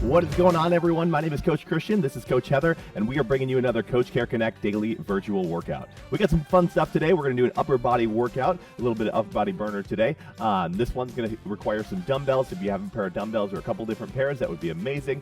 What is going on, everyone? My name is Coach Christian. This is Coach Heather, and we are bringing you another Coach Care Connect daily virtual workout. We got some fun stuff today. We're going to do an upper body workout, a little bit of upper body burner today. This one's going to require some dumbbells. If you have a pair of dumbbells or a couple different pairs, that would be amazing.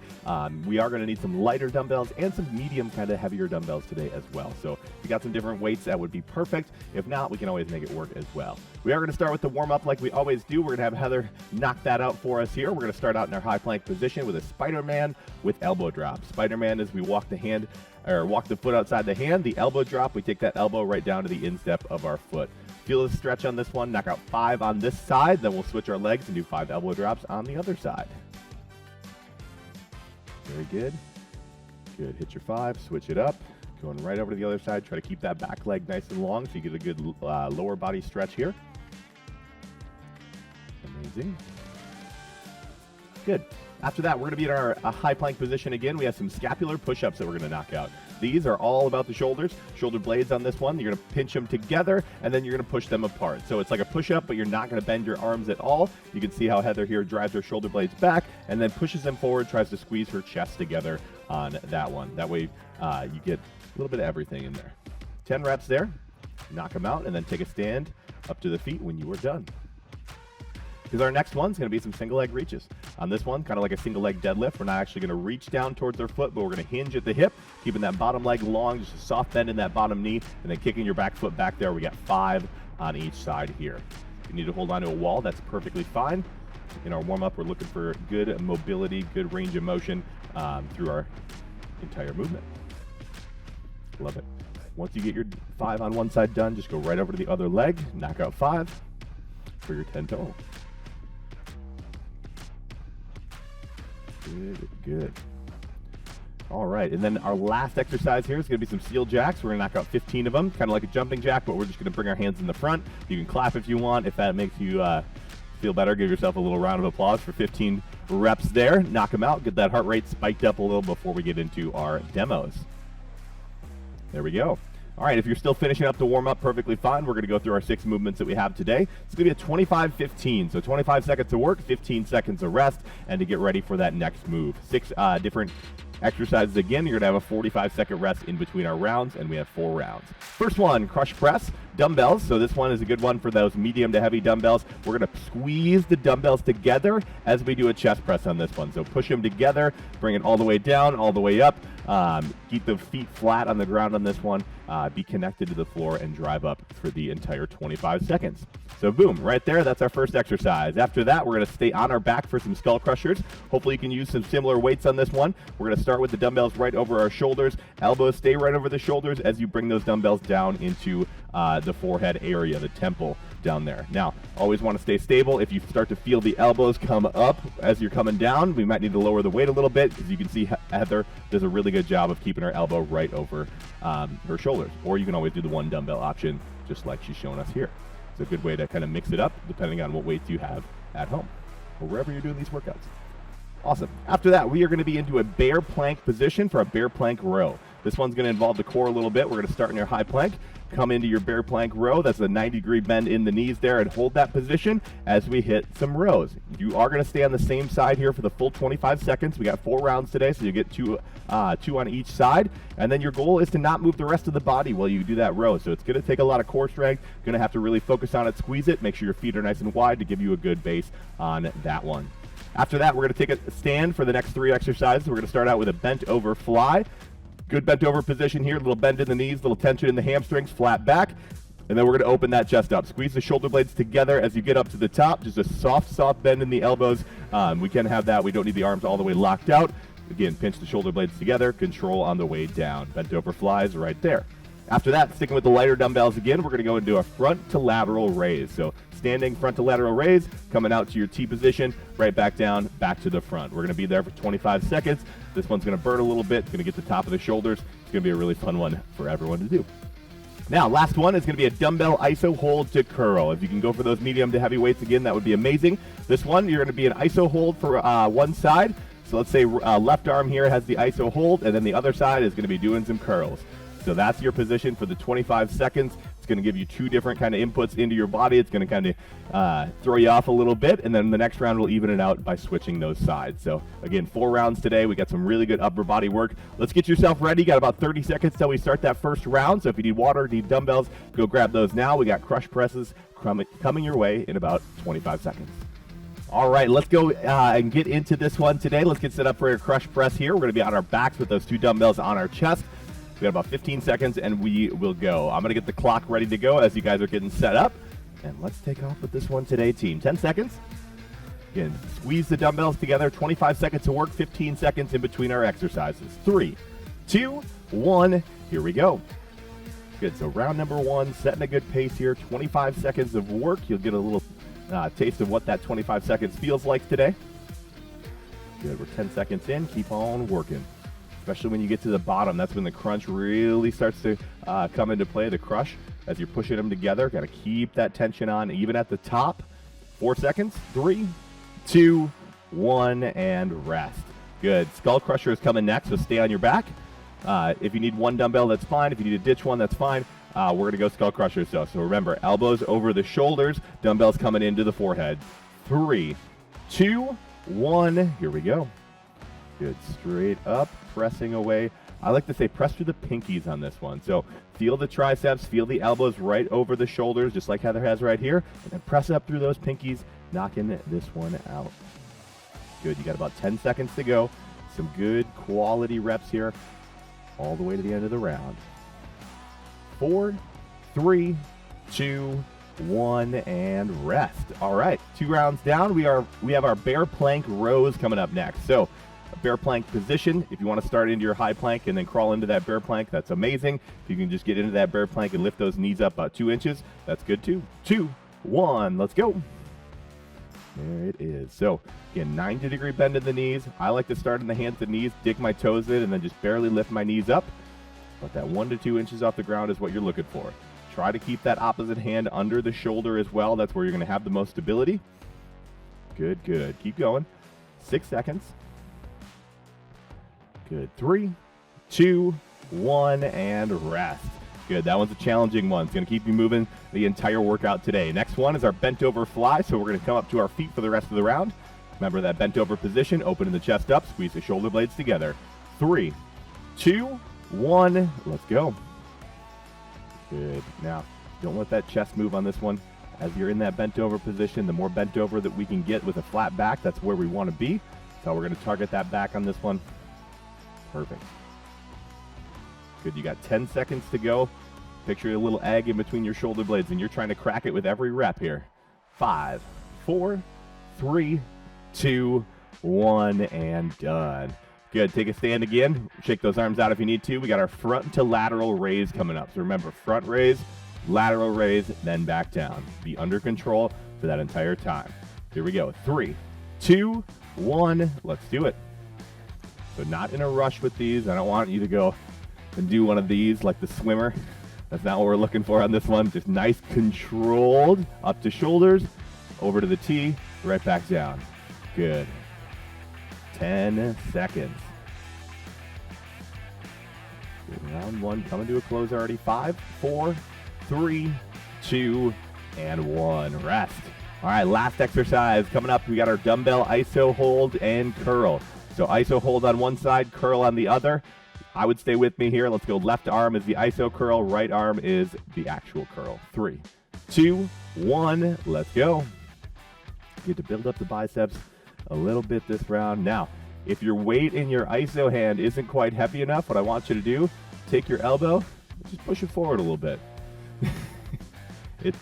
We are going to need some lighter dumbbells and some medium, kind of heavier dumbbells today as well. So if you got some different weights, that would be perfect. If not, we can always make it work as well. We are going to start with the warm-up like we always do. We're going to have Heather knock that out for us here. We're going to start out in our high plank position with a Spider-Man with elbow drop. Spider-Man is we walk the foot outside the hand. The elbow drop, we take that elbow right down to the instep of our foot. Feel the stretch on this one. Knock out 5 on this side. Then we'll switch our legs and do 5 elbow drops on the other side. Very good. Good. Hit your 5. Switch it up. Going right over to the other side. Try to keep that back leg nice and long so you get a good lower body stretch here. Amazing. Good. After that, we're going to be in our high plank position again. We have some scapular push-ups that we're going to knock out. These are all about the shoulders, shoulder blades on this one. You're going to pinch them together, and then you're going to push them apart. So it's like a push-up, but you're not going to bend your arms at all. You can see how Heather here drives her shoulder blades back and then pushes them forward, tries to squeeze her chest together on that one. That way you get a little bit of everything in there. 10 reps there. Knock them out, and then take a stand up to the feet when you are done. Because our next one's going to be some single leg reaches. On this one, kind of like a single leg deadlift, we're not actually going to reach down towards our foot, but we're going to hinge at the hip, keeping that bottom leg long, just a soft bend in that bottom knee, and then kicking your back foot back there. We got 5 on each side here. If you need to hold on to a wall, that's perfectly fine. In our warm-up, we're looking for good mobility, good range of motion through our entire movement. Love it. Once you get your 5 on one side done, just go right over to the other leg, knock out 5 for your 10 total. Good, good. All right, and then our last exercise here is going to be some seal jacks. We're going to knock out 15 of them, kind of like a jumping jack, but we're just going to bring our hands in the front. You can clap if you want. If that makes you feel better, give yourself a little round of applause for 15 reps there. Knock them out. Get that heart rate spiked up a little before we get into our demos. There we go. All right, if you're still finishing up the warm-up, perfectly fine. We're going to go through our 6 movements that we have today. It's going to be a 25-15, so 25 seconds to work, 15 seconds of rest, and to get ready for that next move. 6 different exercises again. You're going to have a 45-second rest in between our rounds, and we have 4 rounds. First one, crush press, dumbbells. So this one is a good one for those medium to heavy dumbbells. We're going to squeeze the dumbbells together as we do a chest press on this one. So push them together, bring it all the way down, all the way up. Keep the feet flat on the ground on this one. Be connected to the floor and drive up for the entire 25 seconds. So boom, right there, that's our first exercise. After that, we're going to stay on our back for some skull crushers. Hopefully you can use some similar weights on this one. We're going to start with the dumbbells right over our shoulders. Elbows stay right over the shoulders as you bring those dumbbells down into the forehead area, the temple down there. Now, always want to stay stable. If you start to feel the elbows come up as you're coming down, we might need to lower the weight a little bit, because you can see Heather does a really good job of keeping her elbow right over her shoulders. Or you can always do the one dumbbell option, just like she's showing us here. It's a good way to kind of mix it up depending on what weights you have at home or wherever you're doing these workouts. Awesome. After that, we are going to be into a bear plank position for a bear plank row. This one's going to involve the core a little bit. We're going to start in your high plank, come into your bear plank row. That's a 90-degree bend in the knees there, and hold that position as we hit some rows. You are going to stay on the same side here for the full 25 seconds. We got 4 rounds today, so you get two on each side. And then your goal is to not move the rest of the body while you do that row. So it's going to take a lot of core strength. Going to have to really focus on it, squeeze it, make sure your feet are nice and wide to give you a good base on that one. After that, we're going to take a stand for the next 3 exercises. We're going to start out with a bent over fly. Good bent over position here, little bend in the knees, little tension in the hamstrings, flat back. And then we're going to open that chest up. Squeeze the shoulder blades together as you get up to the top. Just a soft bend in the elbows. We can have that. We don't need the arms all the way locked out. Again, pinch the shoulder blades together, control on the way down. Bent over flies right there. After that, sticking with the lighter dumbbells again, we're going to go into a front to lateral raise. So standing front to lateral raise, coming out to your T position, right back down, back to the front. We're going to be there for 25 seconds. This one's going to burn a little bit. It's going to get the top of the shoulders. It's going to be a really fun one for everyone to do. Now, last one is going to be a dumbbell iso hold to curl. If you can go for those medium to heavy weights again, that would be amazing. This one, you're going to be an iso hold for one side. So let's say left arm here has the iso hold, and then the other side is going to be doing some curls. So that's your position for the 25 seconds. It's going to give you 2 different kind of inputs into your body. It's going to kind of throw you off a little bit, and then the next round will even it out by switching those sides. So again, 4 rounds today. We got some really good upper body work. Let's get yourself ready. Got about 30 seconds till we start that first round. So if you need water, need dumbbells, go grab those now. We got crush presses coming your way in about 25 seconds. All right, let's go and get into this one today. Let's get set up for a crush press here. We're going to be on our backs with those 2 dumbbells on our chest. We got about 15 seconds, and we will go. I'm going to get the clock ready to go as you guys are getting set up. And let's take off with this one today, team. 10 seconds. Again, squeeze the dumbbells together. 25 seconds to work, 15 seconds in between our exercises. 3, 2, 1, here we go. Good, so round number 1, setting a good pace here. 25 seconds of work. You'll get a little taste of what that 25 seconds feels like today. Good, we're 10 seconds in. Keep on working. Especially when you get to the bottom, that's when the crunch really starts to come into play, the crush. As you're pushing them together, got to keep that tension on, even at the top. 4 seconds. 3, 2, 1, and rest. Good. Skull crusher is coming next, so stay on your back. If you need 1 dumbbell, that's fine. If you need to ditch one, that's fine. We're going to go skull crusher. So remember, elbows over the shoulders, dumbbells coming into the forehead. 3, 2, 1. Here we go. Good. Straight up, pressing away. I like to say press through the pinkies on this one. So feel the triceps, feel the elbows right over the shoulders, just like Heather has right here. And then press up through those pinkies, knocking this one out. Good. You got about 10 seconds to go. Some good quality reps here all the way to the end of the round. 4, 3, 2, 1, and rest. All right, 2 rounds down. We have our bear plank rows coming up next. So a bear plank position. If you want to start into your high plank and then crawl into that bear plank, that's amazing. If you can just get into that bear plank and lift those knees up about 2 inches, that's good too. 2, 1, let's go. There it is. So again, 90-degree bend in the knees. I like to start in the hands and knees, dig my toes in, and then just barely lift my knees up. But that 1 to 2 inches off the ground is what you're looking for. Try to keep that opposite hand under the shoulder as well. That's where you're going to have the most stability. Good, good. Keep going. 6 seconds. Good. 3, 2, 1, and rest. Good. That one's a challenging one. It's going to keep you moving the entire workout today. Next one is our bent over fly. So we're going to come up to our feet for the rest of the round. Remember that bent over position. Opening the chest up. Squeeze the shoulder blades together. 3, 2, 1. Let's go. Good. Now, don't let that chest move on this one. As you're in that bent over position, the more bent over that we can get with a flat back, that's where we want to be. So we're going to target that back on this one. Perfect. Good. You got 10 seconds to go. Picture a little egg in between your shoulder blades, and you're trying to crack it with every rep here. 5, 4, 3, 2, 1, and done. Good. Take a stand again. Shake those arms out if you need to. We got our front to lateral raise coming up. So remember, front raise, lateral raise, then back down. Be under control for that entire time. Here we go. 3, 2, 1. Let's do it. So not in a rush with these. I don't want you to go and do one of these like the swimmer. That's not what we're looking for on this one. Just nice, controlled, up to shoulders, over to the T, right back down. Good. 10 seconds. Good. Round 1 coming to a close already. 5, 4, 3, 2, and 1. Rest. All right, last exercise coming up. We got our dumbbell iso hold and curl. So iso hold on one side, curl on the other. I would stay with me here. Let's go. Left arm is the iso curl. Right arm is the actual curl. 3, 2, 1. Let's go. Get to build up the biceps a little bit this round. Now, if your weight in your iso hand isn't quite heavy enough, what I want you to do, take your elbow, just push it forward a little bit. It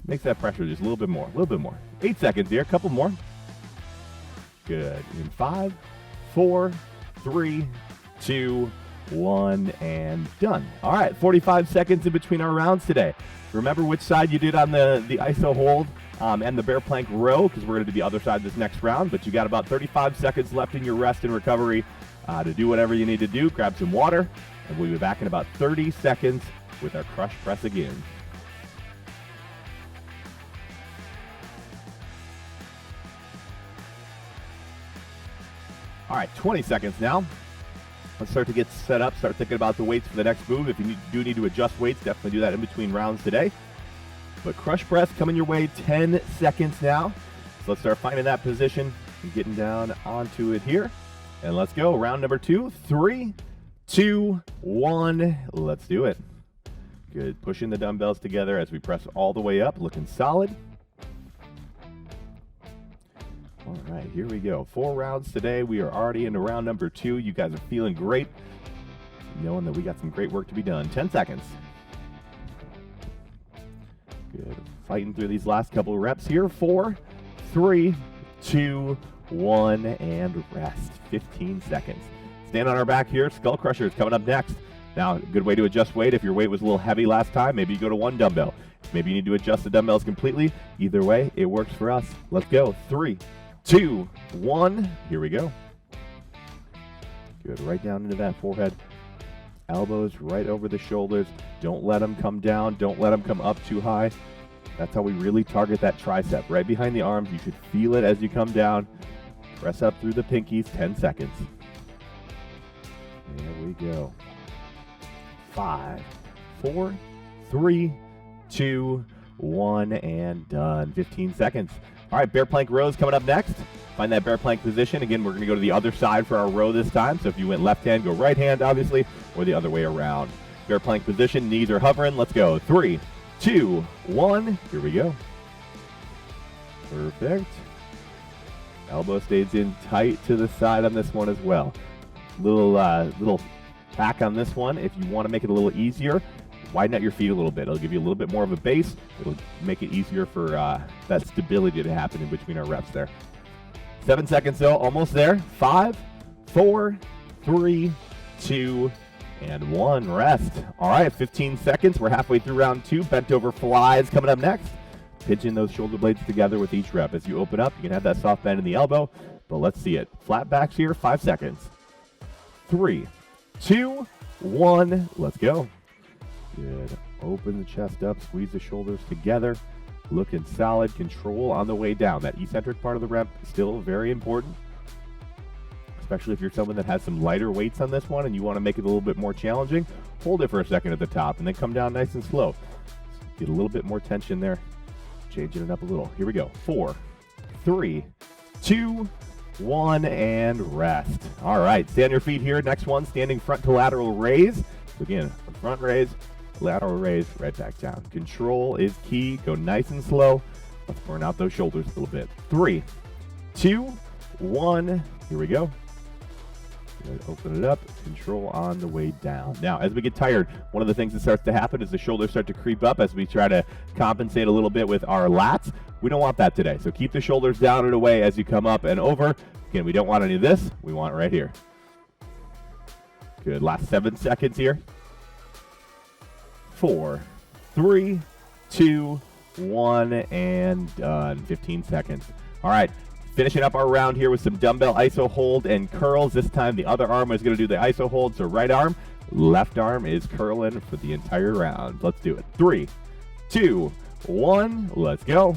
makes that pressure just a little bit more. 8 seconds here, a couple more. Good. In 5, 4, 3, 2, 1, and done. All right, 45 seconds in between our rounds today. Remember which side you did on the iso hold and the bear plank row, because we're going to do the other side this next round, but you got about 35 seconds left in your rest and recovery to do whatever you need to do. Grab some water, and we'll be back in about 30 seconds with our crush press again. All right, 20 seconds now. Let's start to get set up, start thinking about the weights for the next move. If you do need to adjust weights, definitely do that in between rounds today. But crush press coming your way, 10 seconds now. So let's start finding that position and getting down onto it here. And let's go. Round number 2, 3, 2, 1. Let's do it. Good. Pushing the dumbbells together as we press all the way up, looking solid. All right, here we go. 4 rounds today. We are already into round number 2. You guys are feeling great, knowing that we got some great work to be done. 10 seconds. Good. Fighting through these last couple of reps here. 4, 3, 2, 1, and rest. 15 seconds. Stand on our back here. Skull Crusher is coming up next. Now, a good way to adjust weight. If your weight was a little heavy last time, maybe you go to 1 dumbbell. Maybe you need to adjust the dumbbells completely. Either way, it works for us. Let's go. 3, 2, 1. Here we go. Good. Right down into that forehead. Elbows right over the shoulders. Don't let them come down. Don't let them come up too high. That's how we really target that tricep. Right behind the arms. You should feel it as you come down. Press up through the pinkies. 10 seconds. There we go. 5, 4, 3, 2, 1, and done. 15 seconds. All right, bear plank rows coming up next. Find that bear plank position. Again, we're going to go to the other side for our row this time. So if you went left hand, go right hand, obviously, or the other way around. Bear plank position, knees are hovering. Let's go. 3, 2, 1. Here we go. Perfect. Elbow stays in tight to the side on this one as well. Little hack on this one. If you want to make it a little easier, widen out your feet a little bit. It'll give you a little bit more of a base. It'll make it easier for that stability to happen in between our reps there. 7 seconds though, almost there. 5, 4, 3, 2, and 1. Rest. All right, 15 seconds. We're halfway through round 2. Bent over flies coming up next. Pinching those shoulder blades together with each rep. As you open up, you can have that soft bend in the elbow, but let's see it. Flat backs here, 5 seconds. 3, 2, 1. Let's go. Good. Open the chest up, squeeze the shoulders together. Looking solid. Control on the way down. That eccentric part of the rep is still very important, especially if you're someone that has some lighter weights on this one and you want to make it a little bit more challenging. Hold it for a second at the top and then come down nice and slow. Get a little bit more tension there. Changing it up a little. Here we go. 4, 3, 2, 1, and rest. All right, stay on your feet here. Next one, standing front to lateral raise. So again, front raise, lateral raise, right back down. Control is key. Go nice and slow. Let's burn out those shoulders a little bit. 3, 2, 1. Here we go. Good. Open it up. Control on the way down. Now, as we get tired, one of the things that starts to happen is the shoulders start to creep up as we try to compensate a little bit with our lats. We don't want that today. So keep the shoulders down and away as you come up and over. Again, we don't want any of this. We want it right here. Good. Last 7 seconds here. 4, 3, 2, 1, and done. 15 seconds. All right. Finishing up our round here with some dumbbell iso hold and curls. This time the other arm is going to do the iso hold. So right arm, left arm is curling for the entire round. Let's do it. 3, 2, 1. Let's go.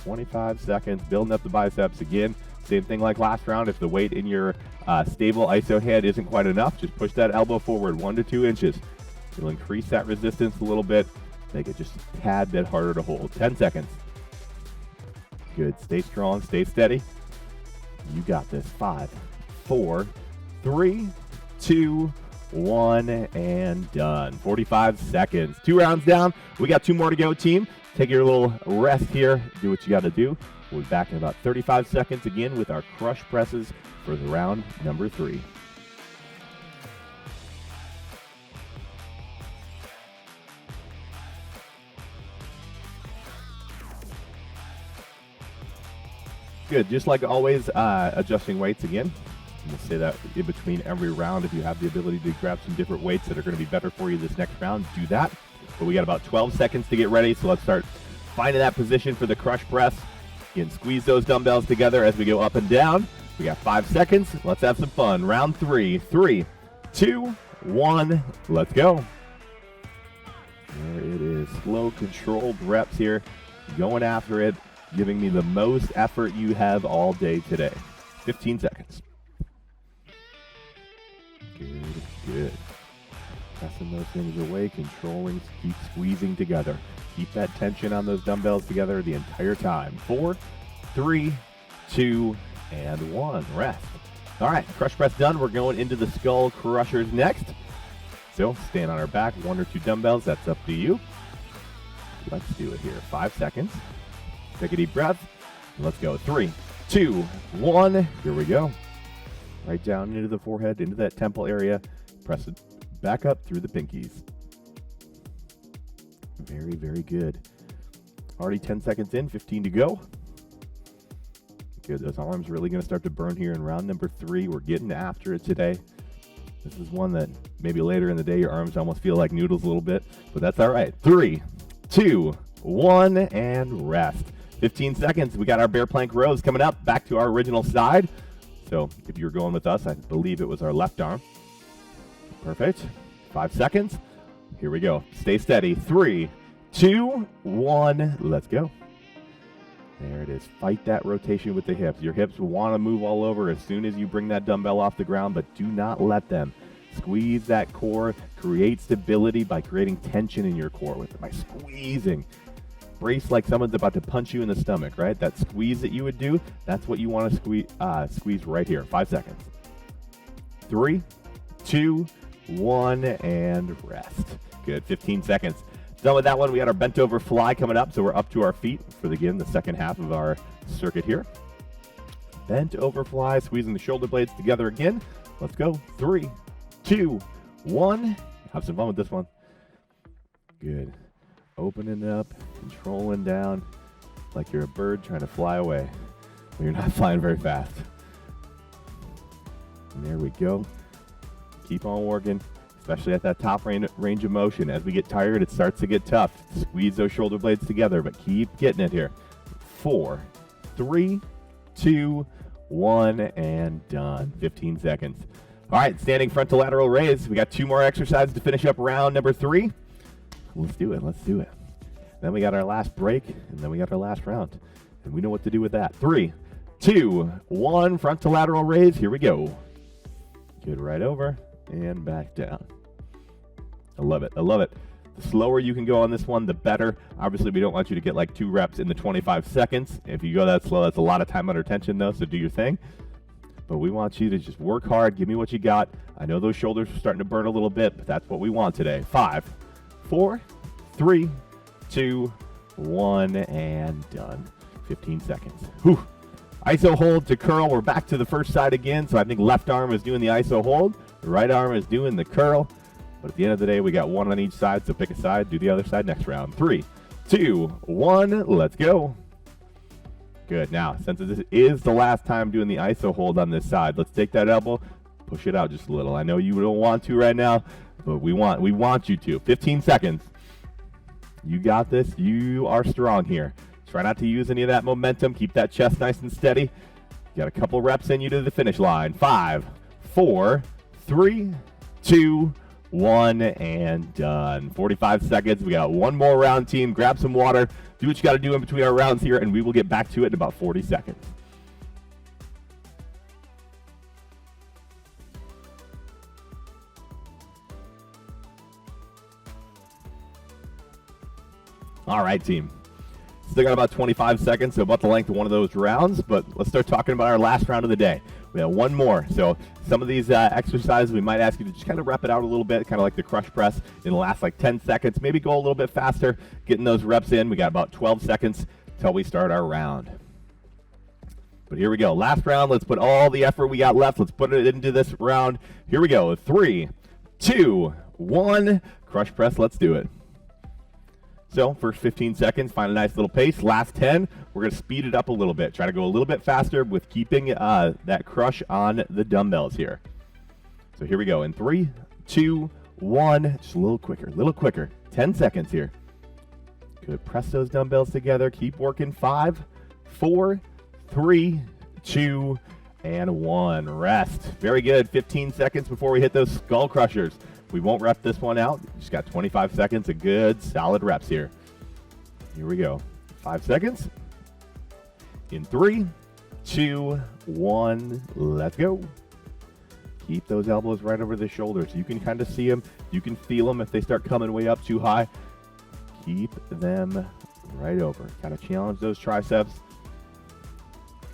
25 seconds. Building up the biceps again. Same thing like last round. If the weight in your stable iso hand isn't quite enough, just push that elbow forward 1 to 2 inches. It'll increase that resistance a little bit. Make it just a tad bit harder to hold. 10 seconds. Good. Stay strong. Stay steady. You got this. 5, 4, 3, 2, 1, and done. 45 seconds. 2 rounds down. We got 2 more to go, team. Take your little rest here. Do what you got to do. We'll be back in about 35 seconds again with our crush presses for the round number 3. Good. Just like always, adjusting weights again. We'll say that in between every round. If you have the ability to grab some different weights that are going to be better for you this next round, do that. But we got about 12 seconds to get ready, so let's start finding that position for the crush press. Again, squeeze those dumbbells together as we go up and down. We got 5 seconds. Let's have some fun. Round 3. 3, 2, 1. Let's go. There it is. Slow, controlled reps here. Going after it. Giving me the most effort you have all day today. 15 seconds. Good. Pressing those things away, controlling, keep squeezing together. Keep that tension on those dumbbells together the entire time. 4, 3, 2, and 1. Rest. All right, crush press done. We're going into the skull crushers next. So stand on our back, 1 or 2 dumbbells. That's up to you. Let's do it here. 5 seconds. Take a deep breath. Let's go. 3, 2, 1. Here we go. Right down into the forehead, into that temple area. Press it back up through the pinkies. Very, very good. Already 10 seconds in, 15 to go. Good. Those arms really going to start to burn here in round number 3. We're getting after it today. This is one that maybe later in the day your arms almost feel like noodles a little bit, but that's all right. 3, 2, 1, and rest. 15 seconds. We got our bear plank rows coming up. Back to our original side. So if you're going with us, I believe it was our left arm. Perfect. 5 seconds. Here we go. Stay steady. 3, 2, 1. Let's go. There it is. Fight that rotation with the hips. Your hips will want to move all over as soon as you bring that dumbbell off the ground, but do not let them. Squeeze that core. Create stability by creating tension in your core with it, by squeezing. Brace like someone's about to punch you in the stomach, right? That squeeze that you would do, that's what you want to squeeze right here. 5 seconds. 3, 2, 1, and rest. Good. 15 seconds. Done with that one. We got our bent over fly coming up, so we're up to our feet for the second half of our circuit here. Bent over fly, squeezing the shoulder blades together again. Let's go. 3, 2, 1. Have some fun with this one. Good. Opening up, controlling down like you're a bird trying to fly away. But you're not flying very fast. And there we go. Keep on working, especially at that top range of motion. As we get tired, it starts to get tough. Squeeze those shoulder blades together, but keep getting it here. 4, 3, 2, 1, and done. 15 seconds. All right, standing front to lateral raise. We got 2 more exercises to finish up round number 3. Let's do it. Let's do it. Then we got our last break, and then we got our last round. And we know what to do with that. 3, 2, 1. Front to lateral raise. Here we go. Good. Right over and back down. I love it. I love it. The slower you can go on this one, the better. Obviously, we don't want you to get like 2 reps in the 25 seconds. If you go that slow, that's a lot of time under tension, though, so do your thing. But we want you to just work hard. Give me what you got. I know those shoulders are starting to burn a little bit, but that's what we want today. 5, 4, 3, 2, 1, and done. 15 seconds. Whew. ISO hold to curl. We're back to the first side again, so I think left arm is doing the ISO hold. The right arm is doing the curl. But at the end of the day, we got 1 on each side, so pick a side, do the other side next round. 3, 2, 1, let's go. Good. Now, since this is the last time doing the ISO hold on this side, let's take that elbow, push it out just a little. I know you don't want to right now, but we want you to. 15 seconds. You got this. You are strong here. Try not to use any of that momentum. Keep that chest nice and steady. You got a couple reps in you to the finish line. 5, 4, 3, 2, 1, and done. 45 seconds. We got 1 more round, team. Grab some water. Do what you got to do in between our rounds here, and we will get back to it in about 40 seconds. All right, team. Still got about 25 seconds, so about the length of one of those rounds, but let's start talking about our last round of the day. We have 1 more. So some of these exercises, we might ask you to just kind of rep it out a little bit, kind of like the crush press in the last like 10 seconds. Maybe go a little bit faster, getting those reps in. We got about 12 seconds till we start our round. But here we go. Last round. Let's put all the effort we got left. Let's put it into this round. Here we go. 3, 2, 1. Crush press. Let's do it. So first 15 seconds, find a nice little pace. Last 10, we're going to speed it up a little bit. Try to go a little bit faster with keeping that crush on the dumbbells here. So here we go. In 3, 2, 1. Just a little quicker, 10 seconds here. Good. Press those dumbbells together. Keep working. 5, 4, 3, 2, and 1. Rest. Very good. 15 seconds before we hit those skull crushers. We won't rep this one out. Just got 25 seconds of good, solid reps here. Here we go. 5 seconds. In 3, 2, 1. Let's go. Keep those elbows right over the shoulders. You can kind of see them. You can feel them if they start coming way up too high. Keep them right over. Kind of challenge those triceps.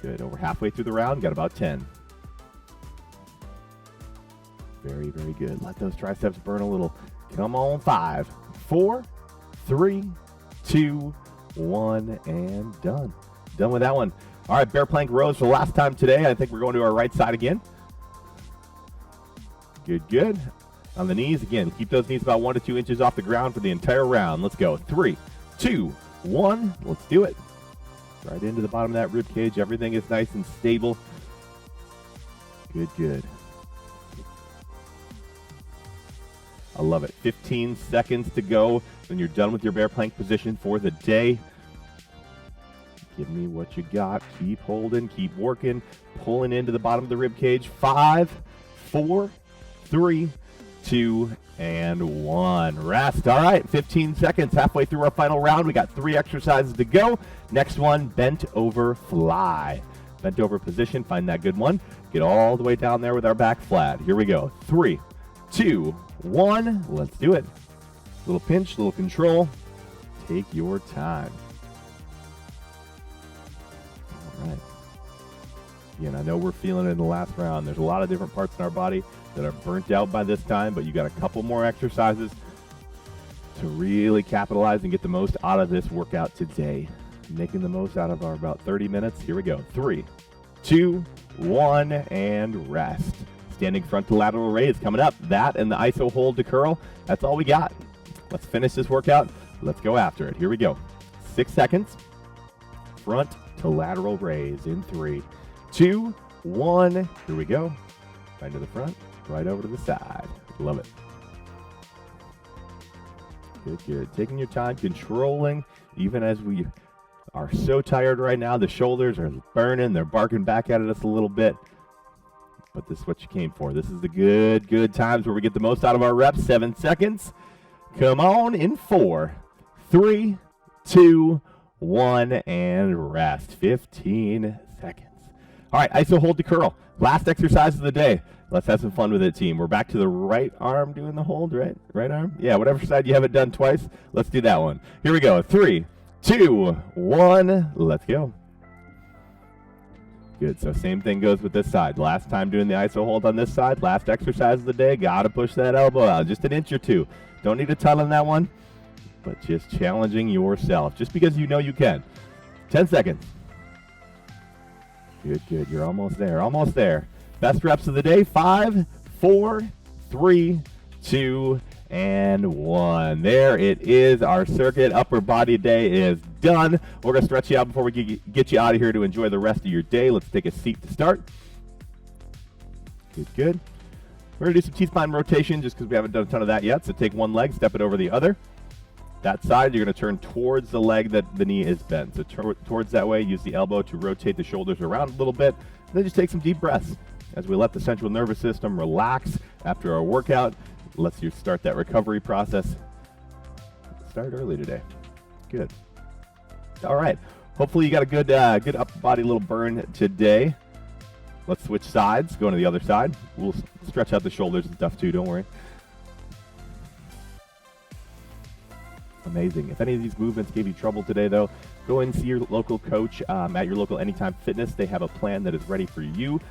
Good. Over halfway through the round, got about 10. Very, very good. Let those triceps burn a little. Come on, 5, 4, 3, 2, 1, and done. Done with that one. All right, bear plank rows for the last time today. I think we're going to our right side again. Good, good. On the knees, again, keep those knees about 1 to 2 inches off the ground for the entire round. Let's go. 3, 2, 1. Let's do it. Right into the bottom of that rib cage. Everything is nice and stable. Good, good. I love it. 15 seconds to go, then you're done with your bear plank position for the day. Give me what you got. Keep holding, keep working, pulling into the bottom of the rib cage. 5, 4, 3, 2, and 1. Rest. All right, 15 seconds. Halfway through our final round. We got 3 exercises to go. Next one, bent over fly. Bent over position. Find that good one. Get all the way down there with our back flat. Here we go. 3, 2, 1. Let's do it. Little pinch, little control. Take your time. All right. Again, I know we're feeling it in the last round. There's a lot of different parts in our body that are burnt out by this time, but you got a couple more exercises to really capitalize and get the most out of this workout today. Making the most out of our about 30 minutes. Here we go. 3, 2, 1, and rest. Standing front to lateral raise coming up. That and the iso hold to curl. That's all we got. Let's finish this workout. Let's go after it. Here we go. 6 seconds. Front to lateral raise in 3, 2, 1. Here we go. Right to the front, right over to the side. Love it. Good, good. Taking your time, controlling, even as we are so tired right now. The shoulders are burning. They're barking back at us a little bit. But this is what you came for. This is the good times where we get the most out of our reps. 7 seconds. Come on in 4, 3, 2, 1, and rest. 15 seconds. All right, iso hold to curl. Last exercise of the day. Let's have some fun with it, team. We're back to the right arm doing the hold, right? Right arm? Yeah, whatever side you haven't done twice, let's do that one. Here we go. 3, 2, 1. Let's go. Good, so same thing goes with this side. Last time doing the iso hold on this side, last exercise of the day, gotta push that elbow out, just an inch or 2. Don't need a ton on that one, but just challenging yourself, just because you know you can. 10 seconds. Good, good, you're almost there, almost there. Best reps of the day, 5, 4, 3, 2, and 1. There it is. Our circuit upper body day is done. We're going to stretch you out before we get you out of here to enjoy the rest of your day. Let's take a seat to start. Good, good. We're going to do some T-spine rotation just because we haven't done a ton of that yet. So take one leg, step it over the other. That side, you're going to turn towards the leg that the knee is bent. So towards that way, use the elbow to rotate the shoulders around a little bit. And then just take some deep breaths as we let the central nervous system relax after our workout. Lets you start that recovery process. Start early today. Good. All right. Hopefully you got a good upper body little burn today. Let's switch sides. Go to the other side. We'll stretch out the shoulders and stuff too. Don't worry. Amazing. If any of these movements gave you trouble today, though, go and see your local coach at your local Anytime Fitness. They have a plan that is ready for you.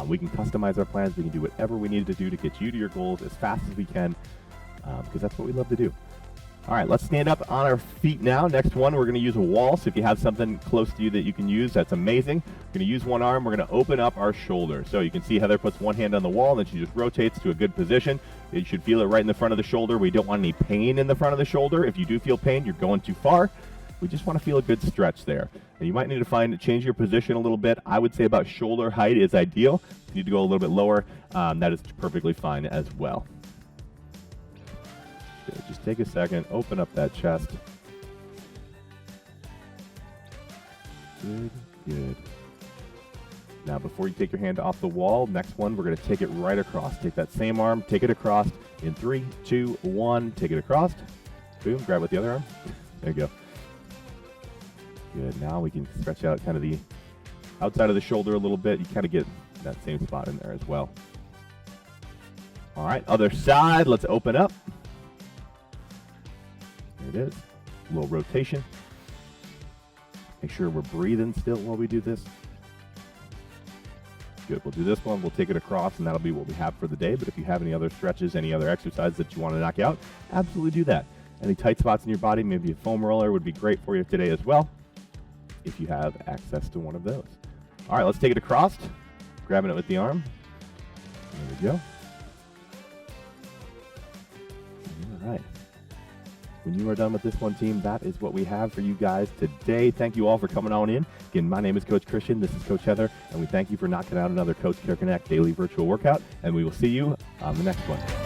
We can customize our plans. We can do whatever we need to do to get you to your goals as fast as we can, because that's what we love to do. All right, let's stand up on our feet now. Next one, we're going to use a wall. So if you have something close to you that you can use, that's amazing. We're going to use one arm. We're going to open up our shoulder. So you can see Heather puts one hand on the wall, and then she just rotates to a good position. You should feel it right in the front of the shoulder. We don't want any pain in the front of the shoulder. If you do feel pain, you're going too far. We just want to feel a good stretch there. And you might need to change your position a little bit. I would say about shoulder height is ideal. If you need to go a little bit lower, that is perfectly fine as well. Good. Just take a second, open up that chest. Good, good. Now, before you take your hand off the wall, next one, we're going to take it right across. Take that same arm, take it across in 3, 2, 1. Take it across. Boom, grab with the other arm. There you go. Good. Now we can stretch out kind of the outside of the shoulder a little bit. You kind of get that same spot in there as well. All right, other side. Let's open up. There it is. A little rotation. Make sure we're breathing still while we do this. Good. We'll do this one. We'll take it across, and that'll be what we have for the day. But if you have any other stretches, any other exercises that you want to knock out, absolutely do that. Any tight spots in your body, maybe a foam roller would be great for you today as well, if you have access to one of those. All right, let's take it across. Grabbing it with the arm. There we go. All right. When you are done with this one, team, that is what we have for you guys today. Thank you all for coming on in. Again, my name is Coach Christian. This is Coach Heather, and we thank you for knocking out another Coach Care Connect daily virtual workout, and we will see you on the next one.